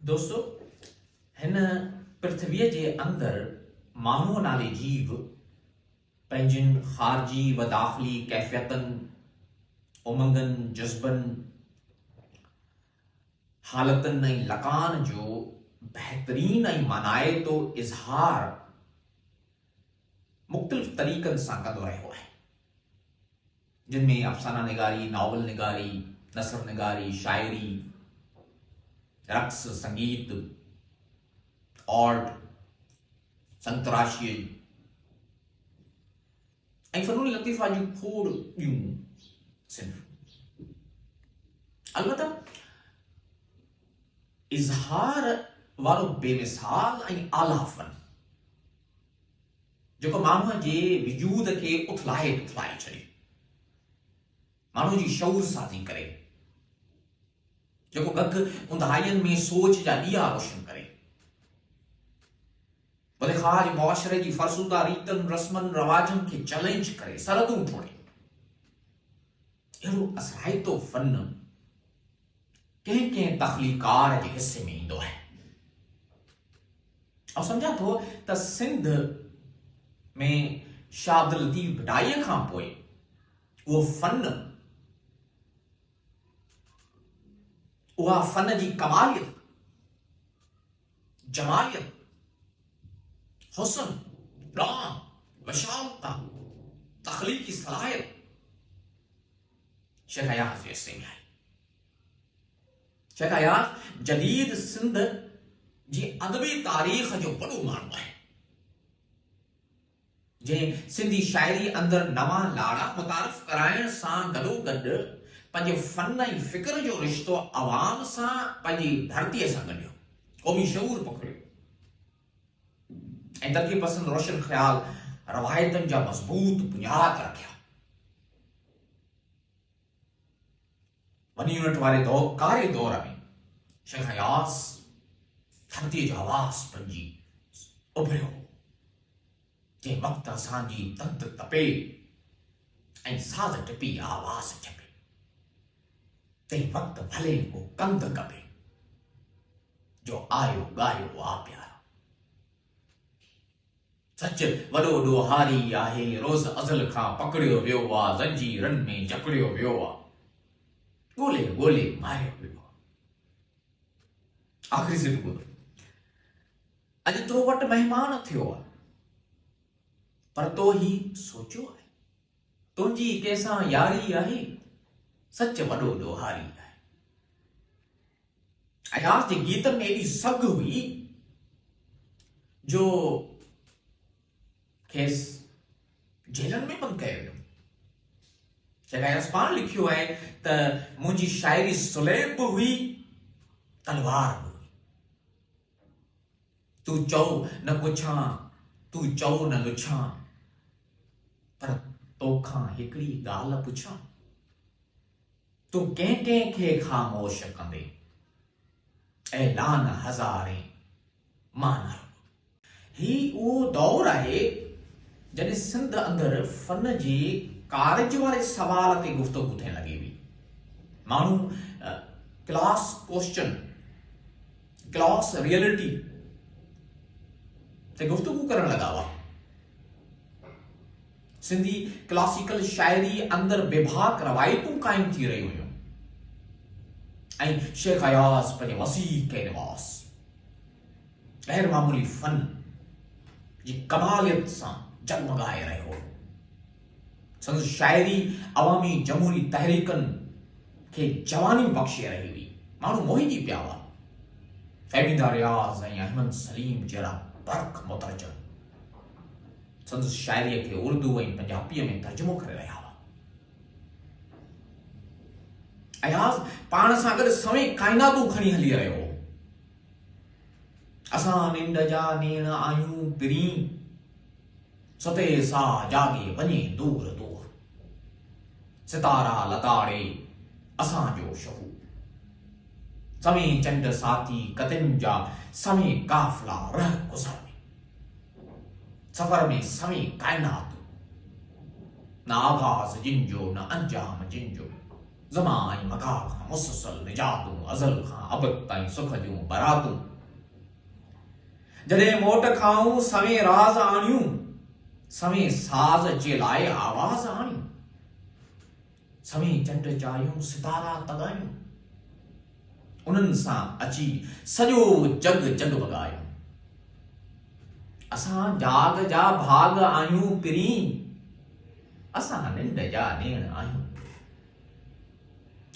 दोस्तों, हिन पृथ्वीअ जे अंदर माण्हूअ नाले जीव पंहिंजिन ख़ारजी व दाख़िली कैफ़ियतनि, उमंगनि, जज़्बनि, हालतनि ऐं लकान जो बहितरीन ऐं मानाइतो इज़हार मुख़्तलिफ़ तरीक़नि सां कंदो रहियो आहे, जिन में अफ़साना निगारी, नावल निगारी, नसर निगारी, शाइरी, रक़्स, संगीत, आर्ट, संतराशी ऐं फ़नून लतीफ़ा जूं खोड़ ॿियूं सिन्फ़ूं। अलबत्ता इज़हार वारो बेमिसाल ऐं आला फ़न जेको माण्हूअ जे वजूद खे उथलाए छॾे, माण्हू जी शऊर साज़ी करे, जेको गग उंधाइनि में सोच जा ॾिया रोशन करे, बुनिखाज मुआशरे जी फरसूदा रीतनि, रस्मनि, रवाजनि खे चैलेंज करे, सरहदूं तोड़े, अहिड़ो असराइतो फ़न कंहिं कंहिं तख़लीकार जे हिस्से में ईंदो आहे। ऐं सम्झां थो त सिंध में शाह अब्दुल लतीफ़ भटाईअ खां पोइ उहो उहा फ़न जी कमालियत, जमालियत, हुस्न, राम, वशालता, तख़लीक़ी सलाहियत शेख अयाज़ जे हिस्से में आहे। शेख अयाज़ जदीद सिंध जी अदबी तारीख़ जो वॾो माण्हू आहे, जंहिं सिंधी शाइरी अंदर नवां लाड़ा मुतारिफ़ कराइण सां गॾोगॾु पंहिंजे फ़न ऐं फ़िक्र जो रिश्तो अवाम सां, पंहिंजी धरतीअ सां गंढियो, क़ौमी शऊर पकड़ियो ऐं तरक़ी पसंद रोशन ख़्याल रवायतनि जा मज़बूत बुनियाद रखिया। वॾी यूनिट वारे कारे दौर में शेख अयाज़ धरतीअ जो आवाज़ बणिजी उभरियो, जंहिं वक़्तु असांजी तंद तपे ऐं साज़ टिपी आवाज़ छपे, तंहिं वक़्तु भले को कंद कपे, जो आयो ॻायो आ प्यारा। सच वॾो ॾोहारी आहे, रोज़ अज़ल खां पकड़ियो वियो आ, ज़ंजीरनि में जकड़ियो वियो आ, ॻोल्हे ॻोल्हे मारियो वियो आ। आख़िरी सिट ॿुधो, अॼु तो वटि महिमान थियो आहे, पर तो ही सोचियो आहे, तुंहिंजी कंहिंसां यारी आहे, सच वॾो ॾोहारी आहे। अयाज़ जे गीतनि में एॾी सग हुई जो खेसि जेलनि में बंदि कयो वियो। शेख अयाज़ पाण लिखियो आहे त मुंहिंजी शाइरी सुलेब बि हुई, तलवार बि हुई। तूं चओ न पुछां, तूं चओ न लुछां, पर तोखां हिकिड़ी ॻाल्हि पुछां, तूं कंहिं कंहिं खे ख़ामोश कंदे, ऐलान हज़ारे मां न रुॻो। ही उहो दौर आहे जॾहिं सिंध अंदरि फ़न जे कारज वारे सवाल ते गुफ़्तगू थियण लॻी हुई। माण्हू क्लास क्वेश्चन, क्लास रियलिटी ते गुफ़्तगू करण लॻा हुआ। सिंधी क्लासिकल शाइरी अंदरि बेबाक रवायतूं क़ाइम थी रही हुयूं ऐं शेख अयाज़ पंहिंजे वसीह कैनवास, गैर मामूली फ़न जी कमालियत सां जगमगाए रहियो हो। संदसि शाइरी अवामी जमहूरी तहरीकनि खे जवानी बख़्शे रही हुई। माण्हू मोहिजी पिया हुआ। फ़हमीदा रियाज़ ऐं अहमद सलीम जहिड़ा बर्क़ मुतरजम संदसि शाइरीअ खे उर्दू ऐं पंजाबीअ में तर्जुमो करे रहिया हुआ। अयाज़ पाण सां गॾु सवें काइनातूं खणी हली रहियो हो। असां निंड जा नेण आहियूं पिरी, सते साह जागे वञे दूर दूर, सितारा लताड़े असांजो शहूर, सवें चंड साथी कतिन जा सवें काफ़िला रह गुज़र में, सफ़र में सवें काइनात, न आगाज़ जिन जो न अंजाम जिन जो, ज़माई मका खां मुसलसल निजातूं अज़ल खां अब ताईं सुख जूं बरातूं जॾहिं मोट खाऊं सवें राज़ आणियूं सवें साज़ जे लाइ आवाज़ आणियूं सवें चंड चायूं सितारा तगायूं उन्हनि सां अची सॼो जग जगमगायूं असां जाग जा भाग आहियूं पिरी असां निंड जा नेण आहियूं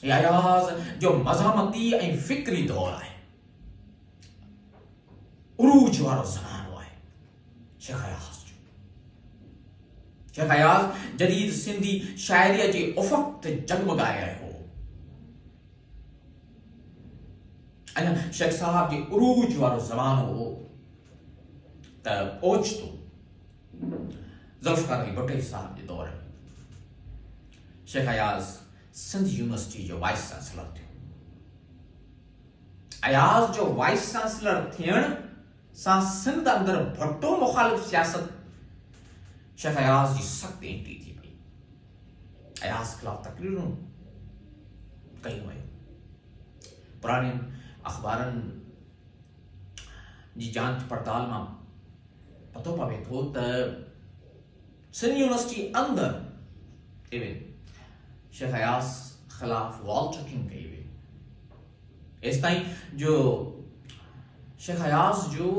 अयाज़ जो मज़ामती ऐं फ़िक्री दौर आहे उरूज वारो ज़मानो आहे शेख अयाज़ जो शेख अयाज़ जदीद सिंधी शाइरीअ जे उफ़क़ ते जगमगाए रहियो हो अञा शेख साहब जे उरूज वारो ज़मानो हो त ओचितो ज़ुल्फ़िकार अली भुट्टो साहब जे दौर में शेख अयाज़ सिंध यूनिवर्सिटी जो वाइस चांसलर थियो अयाज़ जो वाइस चांसलर थियण सां सिंध अंदर भुट्टो मुखालिफ़ सियासत शेख अयाज़ जी सख़्त एंट्री थी पई अयाज़ ख़िलाफ़ तकरीरूं कयूं वयूं पुराने अख़बारनि जी जांच पड़ताल मां पतो पवे थो त सिंध यूनिवर्सिटी अंदर इवन शेख अयाज़ ख़िलाफ़ वॉल चेकिंग कई वई इस ताईं जो शेख अयाज़ जो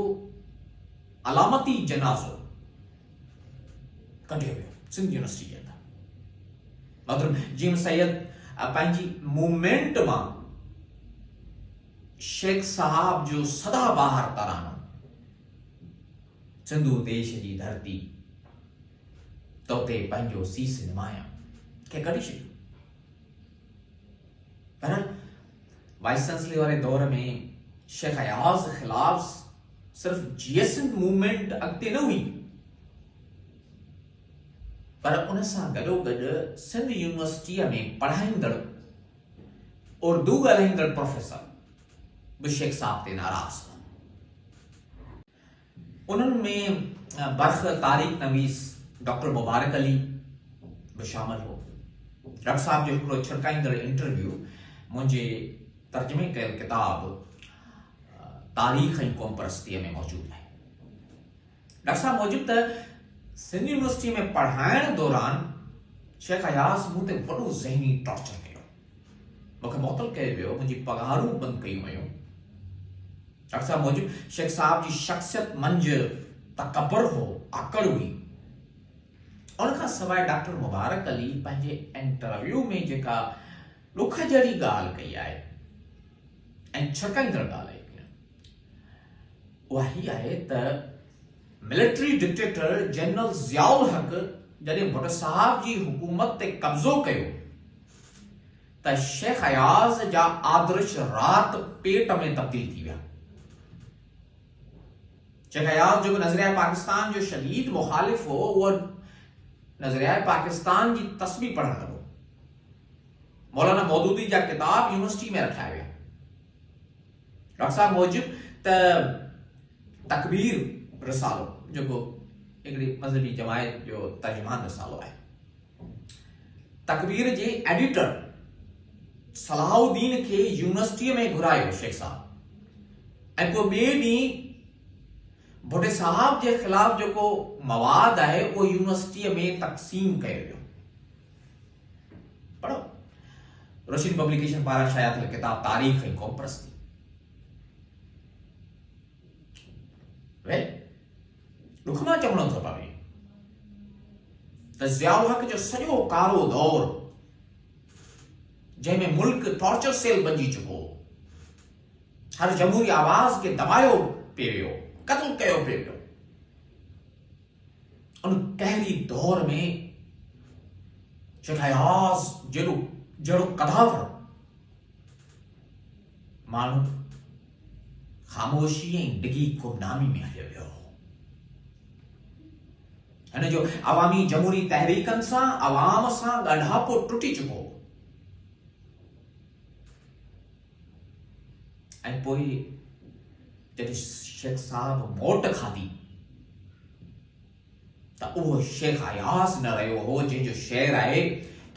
अलामती जनाज़ो कढियो वियो सिंध यूनिवर्सिटी जे अंदर मतलब जीम सैयद पंहिंजी मूवमेंट मां शेख साहब जो सदाबहार तरानो सिंधु देश जी धरती तोते पंहिंजो सीस निमाया के कढी छॾियो बहरहाल वाइस चांसलर वाले दौर में शेख अयाज़ ख़िलाफ़ सिर्फ जीएसएन मूवमेंट अॻिते न हुई पर उन सां गॾोगॾु सिंध यूनिवर्सिटीअ में पढ़ाईंदड़ उर्दू ॻाल्हाईंदड़ प्रोफेसर बि शेख साहब ते नाराज़ हुआ उन्हनि में बर्ख तारीख़ नवीस डॉक्टर मुबारक अली बि शामिल हो डॉक्टर साहब जो हिकिड़ो छिड़काईंदड़ इंटरव्यू मुझे तर्जुमे कयल किताब तारीख़ ऐं क़ौम परस्तीअ में मौजूद है डॉक्टर साहब मौजूद त सिंध यूनिवर्सिटी में पढ़ाइण दौरान शेख अयाज़ मूं ते वॾो ज़हनी टॉर्चर कयो मूंखे मुअतल कयो वियो मुंहिंजी पघारूं बंदि कयूं वयूं डॉक्टर साहब मौजूद शेख साहब जी शख्सियत मंझि तकबर हो आकड़ हुई उन खां सवाइ डॉक्टर मुबारक अली पंहिंजे इंटरव्यू में जेका ॾुख जहिड़ी ॻाल्हि कई आहे ऐं छिड़काईंदड़ ॻाल्हि कई उहा ही आहे त मिलिट्री डिक्टेटर जनरल ज़ियाउल हक़ जॾहिं भुट्टो साहब जी हुकूमत ते कब्ज़ो कयो त शेख अयाज़ जा आदर्श रात पेट में तब्दील थी विया शेख अयाज़ जो नज़रिया पाकिस्तान जो शदीद मुखालिफ हो उहो नज़रिया पाकिस्तान जी तस्वीर पढ़ण लॻो मौलाना मौदूदी जा किताब यूनिवर्सिटी में रखिया विया डॉक्टर साहब मौजूद त तकबीर रिसालो जेको हिकिड़ी मज़हबी जमायत जो तर्जुमान रिसालो आहे तकबीर जे एडिटर सलाहुद्दीन खे यूनिवर्सिटीअ में घुरायो शेख साहब ऐं पोइ ॿिए ॾींहुं भुट्टो साहब जे ख़िलाफ़ जेको मवाद आहे उहो यूनिवर्सिटीअ में तक़सीम कयो वियो पढ़ो रोशनी पब्लिकेशन पारां शाया थियल किताब तारीख़ ऐं क़ौम परस्ती ॾुख मां चवणो थो पवे त ज़ियाउल हक़ जो सॼो कारो दौर जंहिंमें मुल्क टॉर्चर सेल बणिजी चुको हर जमहूरी आवाज़ खे दबायो पियो वियो क़त्ल कयो पियो वियो उन कहरी दौर में शेख अयाज़ जहिड़ो कदावर माण्हू ख़ामोशी ऐं डिघी गुमनामी में हलियो वियो हिन जो अवामी जमहूरी तहरीकनि सां अवाम सां ॻंढापो टुटी चुको ऐं पोइ जॾहिं शेख साहब मोट खाधी त उहो शेख अयाज़ न रहियो हो जंहिंजो शेर आहे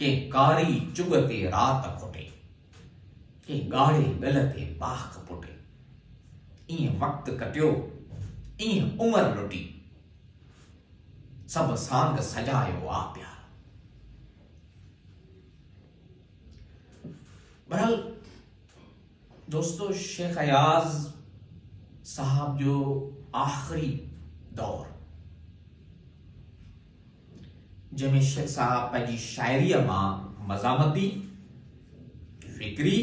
के कारी चुग ते रात खुटे, के गाढ़े गल ते बाख पुटे। ईअं वक़्तु कटियो, ईअं उमिरि लुटी, सभु सांग सजायो आ प्यार। बहरहाल दोस्तों, शेख अयाज साहब जो आखिरी दौर, जंहिंमें शेख साहब पंहिंजी शाइरीअ मां मज़ामती, फिक्री,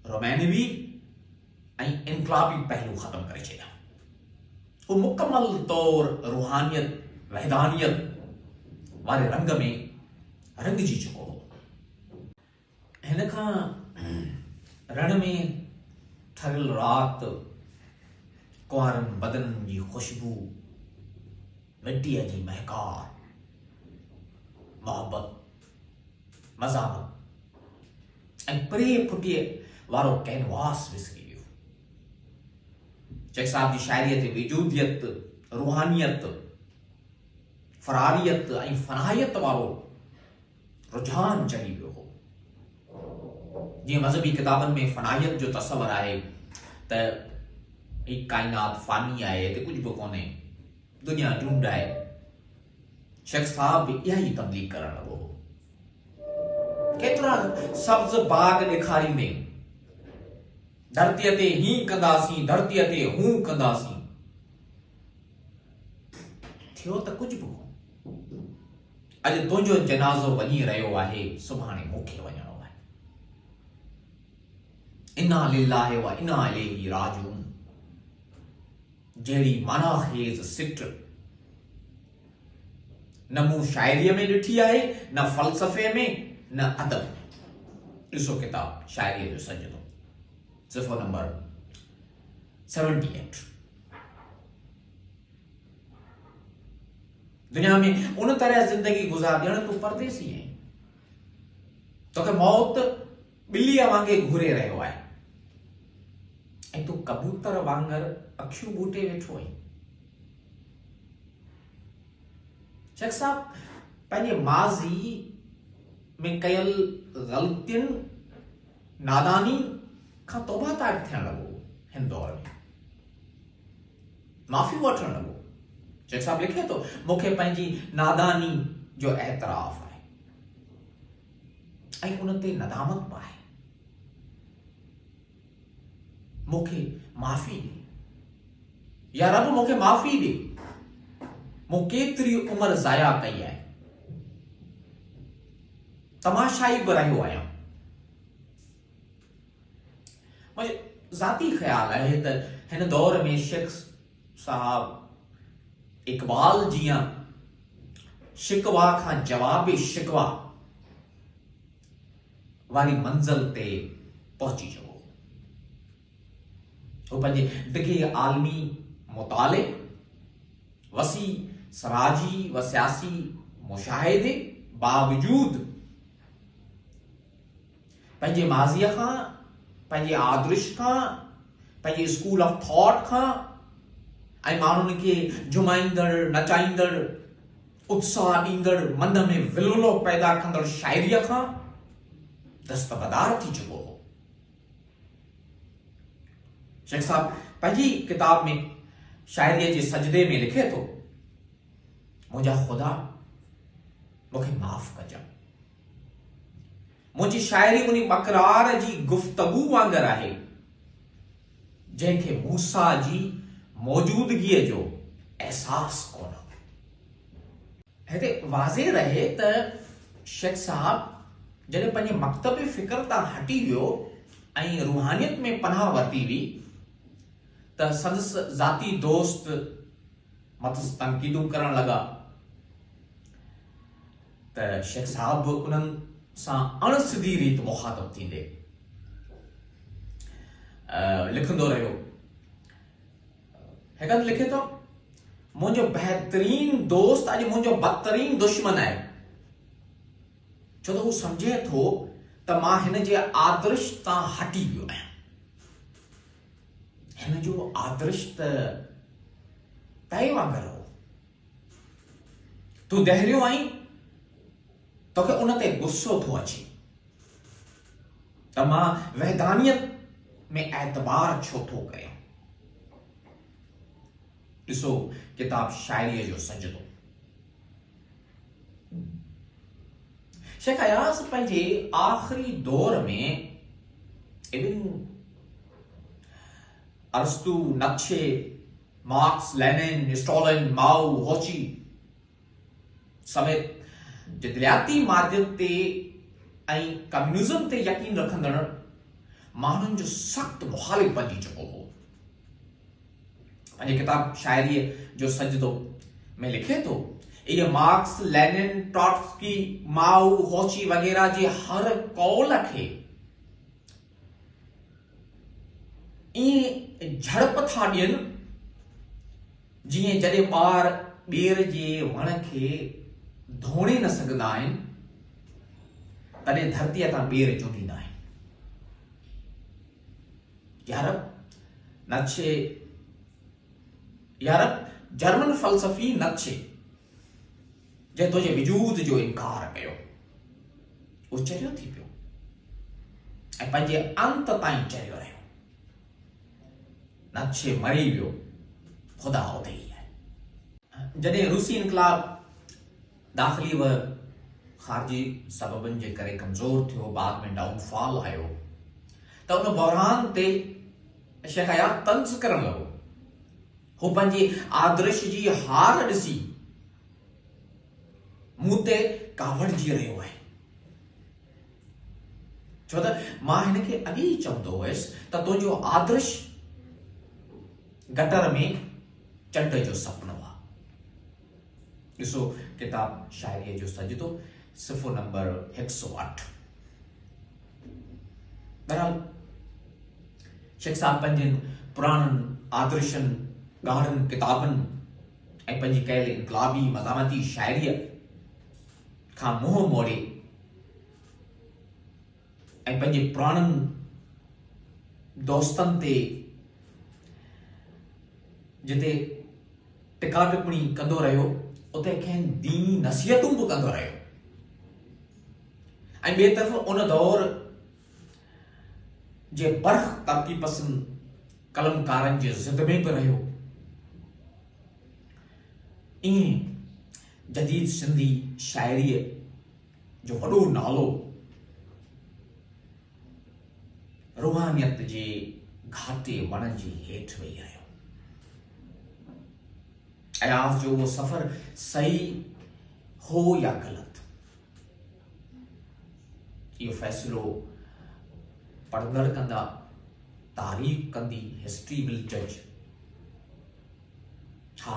रोमैनवी ऐं इनकलाबी पहलू ख़त्म करे छॾिया। वो मुकमल तौर रूहानियत, वहदानियत वारे रंग में रंगजी चुको हो। हिन खां रण में ठरियल रात, कुंवारनि बदननि जी ख़ुशबू, मिटीअ जी महकार, मोहब्बत, मज़ामत ऐं परे फुटीअ वारो कैनवास विसरी वियो। शेख साहब जी शाइरीअ ते वजूदियत, रूहानियत, फरारियत ऐं फनाहियत वारो रुझान चढ़ी वियो हो। जीअं मज़हबी किताबनि में फनाहियत जो तस्वर आहे त ही काइनात फ़ानी आहे, हिते कुझु बि कोन्हे, दुनिया ढूंढ आहे। शेख साहब बि इहा ई तब्लीग करण लॻो हो। केतिरा सब्ज़ बाग ॾेखारींदे, धरतीअ ते हीं कंदासीं, धरतीअ ते हूं कंदासीं, थियो त कुझु बि कोन। अॼु तुंहिंजो जनाज़ो वञी रहियो आहे, सुभाणे मूंखे वञणो आहे। इन्ना लिल्लाहि व इन्ना इलैहि राजिऊन जहिड़ी माना खेज़ सिट न मूं शाइरीअ में ॾिठी आहे, न फ़लसफ़े में, न अदब में। ॾिसो किताब शाइरीअ जो सजदो, सिफ़ो नंबर 78। दुनिया में उन तरह जिंदगी गुज़ार, ॼण तूं परदेसी आहीं, तोखे मौत ॿिलीअ वांगुरु घुरे रहियो आहे ऐं तूं कबूतर वांगुरु अखियूं ॿूटे वेठो आहीं। शेख साहब पंहिंजे माज़ी में कयल ग़लतियुनि, नादानी खां तौबा ताइब थियण लॻो। हिन दौर में माफ़ी वठण लॻो। शेख साहब लिखे थो, मूंखे पंहिंजी नादानी जो एतराफ़ आहे ऐं उन ते नदामत बि आहे। मूंखे माफ़ी ॾे, या रब मूंखे माफ़ी ॾे, मूं केतिरी उमिरि ज़ाया कई आहे, तमाशाई बि रहियो आहियां। मुंहिंजो ज़ाती ख़्याल आहे त हिन दौर में शेख साहब इक़बाल जीअं शिकवा खां जवाब शिकवा वारी मंज़िल ते पहुची चुको। वो पंहिंजे डिघे आलमी मुताले, वसी सराजी व सियासी मुशाहिदे बावजूद पंहिंजे माज़ीअ खां, पंहिंजे आदर्श खां, पंहिंजे स्कूल ऑफ थॉट खां ऐं माण्हुनि खे जुमाईंदड़, नचाईंदड़, उत्साह ॾींदड़, मन में विलवलो पैदा कंदड़ शाइरीअ खां दस्तबदार थी चुको हो। शेख साहब पंहिंजी किताब में शाइरीअ जे सजदे में लिखे थो, मुंहिंजा ख़ुदा मूंखे माफ़ कजां। मुंहिंजी शाइरी उन बकरार जी गुफ़्तगू वांगुरु आहे जंहिंखे मूसा जी मौजूदगीअ जो एहसास कोन। हिते वाज़े रहे त शेख साहब जॾहिं पंहिंजे मकतब फ़िक्र तां हटी वियो ऐं रूहानियत में पनाह वरिती हुई त संदसि ज़ाती दोस्त मथस तनक़ीदूं करण लॻा त शेख साहब उन्हनि सां अणसिधी रीत मुखातब थींदे लिखंदो रहियो। हिकु हंधि लिखे थो, मुंहिंजो बहितरीन दोस्त अॼु मुंहिंजो बदतरीन दुश्मन आहे, छो त हू सम्झे थो त मां हिन जे आदर्श तां हटी वियो आहियां। हिन जो आदर्श त तय वांगुरु हो, तूं दहरियो आहीं तोखे उन ते गुस्सो थो अचे त मां वहदानियत में एतबार छो थो कयां। ॾिसो किताब शाइरीअ जो सजदो। शेख अयाज़ पंहिंजे आख़िरी दौर में इब्न अरस्तू, नक्शे, मार्क्स, लेनिन, स्टॉलिन, माओ, होची समेत जदलियाती मार्जित ते ऐं कम्युनिज्म ते यकीन रखंदड़ माण्हुनि जो सख़्तु मुखालिफ़ बणिजी चुको हो। पंहिंजी किताब शाइरीअ जो सजदो में लिखे थो, इहे मार्क्स, लेनिन, ट्रॉट्स्की, माओ, होची वग़ैरह जे हर कौल खे ईअं झड़प था ॾियनि जीअं जॾहिं ॿार ॿेर जे वण खे धोणे न सघंदा आहिनि तॾहिं धरतीअ तां ॿेर चुंडींदा आहिनि। यार जर्मन फ़लसफ़ी नक्शे जे तुंहिंजे वजूद जो इनकार कयो, उहो चरियो थी पियो ऐं पंहिंजे अंत ताईं चरियो रहियो। नक्शे मरी वियो, ख़ुदा उते ई आहे। जॾहिं रूसी इनकलाब दाख़िली व ख़ारजी सबबनि जे करे कमज़ोर थियो, बाद में डाउनफॉल आयो, त उन बहरान ते शेख अयाज़ तंज़ करण लॻो। हू पंहिंजे आदर्श जी हार ॾिसी मूं ते कावड़जी रहियो आहे, छो त मां हिन खे अॻे ई चवंदो हुयसि त तुंहिंजो आदर्श गटर में चंड जो सपनो आहे। ॾिसो किताब शाइरीअ जो सजदो, सिफ़ो नंबर 108। बहरहाल शेख साहब पंहिंजनि पुराणनि आदर्शनि, ॻाढ़नि किताबनि ऐं पंहिंजी कयल इनकलाबी मज़ामती शाइरीअ खां मुंहुं मोड़े ऐं पंहिंजे पुराणनि दोस्तनि ते जिते टिका टिप्पणी कंदो रहियो, उते खेनि दीनी नसीहतूं बि कंदो रहियो ऐं ॿिए तरफ़ उन दौर जे बर्ख तरक़ी पसंद कलमकारनि जे ज़िद में बि रहियो। ईअं जदीद सिंधी शाइरीअ जो वॾो नालो रुहानियत जे घाटे वण जे हेठि वेही रहियो। अयाज़ जो वो सफ़र सही हो या ग़लत, इहो फ़ैसिलो पढ़ंदड़ कंदा, तारीख़ कंदी, हिस्ट्री विल जज। छा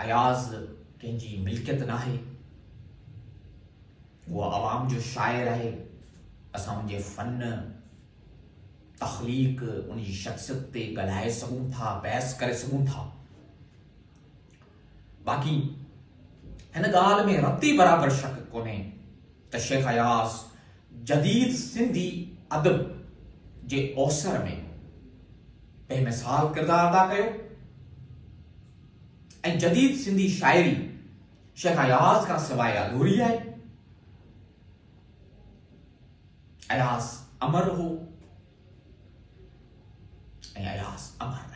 अयाज़ कंहिंजी मिल्कियत नाहे, उहो अवाम जो शाइर आहे। असां उनजे फ़न, तख़लीक़, उनजी शख़्सियत ते ॻाल्हाए सघूं था, बहस करे सघूं था। बाक़ी हिन ॻाल्हि में रती बराबर शक कोन्हे त शेख अयाज़ जदीद सिंधी अदब जे ओसर में बेमिसाल किरदारु अदा कयो ऐं जदीद सिंधी शाइरी शेख अयाज़ खां सवाइ अधूरी आहे। अयाज़ अमर हो ऐं अयाज़ अमर